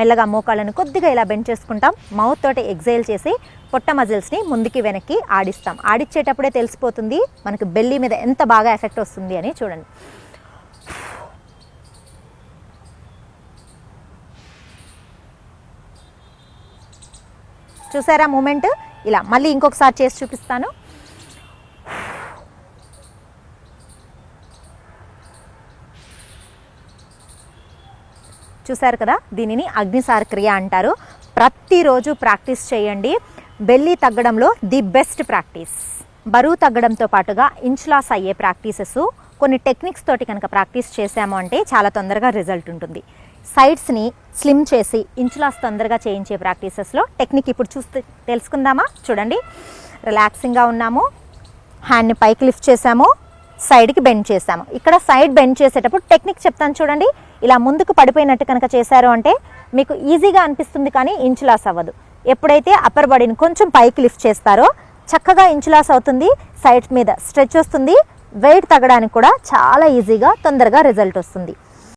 మెల్లగా మోకాళ్ళను కొద్దిగా ఇలా బెండ్ చేసుకుంటాం. మౌత్ తోటి ఎగ్జైల్ చేసి పొట్ట మజిల్స్ని ముందుకి వెనక్కి ఆడిస్తాం. ఆడిచ్చేటప్పుడే తెలిసిపోతుంది మనకు బెల్లీ మీద ఎంత బాగా ఎఫెక్ట్ వస్తుంది అని. చూడండి. చూసారా మూమెంట్? ఇలా మళ్ళీ ఇంకొకసారి చేసి చూపిస్తాను. చూసారు కదా, దీనిని అగ్నిసార క్రియ అంటారు. ప్రతిరోజు ప్రాక్టీస్ చేయండి. బెల్లీ తగ్గడంలో ది బెస్ట్ ప్రాక్టీస్. బరువు తగ్గడంతో పాటుగా ఇంచ్ లాస్ అయ్యే ప్రాక్టీసెస్ కొన్ని టెక్నిక్స్ తోటి కనుక ప్రాక్టీస్ చేసాము అంటే చాలా తొందరగా రిజల్ట్ ఉంటుంది. సైడ్స్ని స్లిమ్ చేసి ఇంచ్ లాస్ తొందరగా చేయించే ప్రాక్టీసెస్లో టెక్నిక్ ఇప్పుడు చూస్తే తెలుసుకుందామా? చూడండి. రిలాక్సింగ్గా ఉన్నాము, హ్యాండ్ని పైకి లిఫ్ట్ చేసాము, సైడ్కి బెండ్ చేసాము. ఇక్కడ సైడ్ బెండ్ చేసేటప్పుడు టెక్నిక్ చెప్తాను చూడండి. ఇలా ముందుకు పడిపోయినట్టు కనుక చేశారు అంటే మీకు ఈజీగా అనిపిస్తుంది, కానీ ఇంచ్ లాస్ అవ్వదు. ఎప్పుడైతే అప్పర్ బాడీని కొంచెం పైకి లిఫ్ట్ చేస్తారో చక్కగా ఇంచ్ లాస్ అవుతుంది, సైడ్స్ మీద స్ట్రెచ్ వస్తుంది, వెయిట్ తగ్గడానికి కూడా చాలా ఈజీగా తొందరగా రిజల్ట్ వస్తుంది.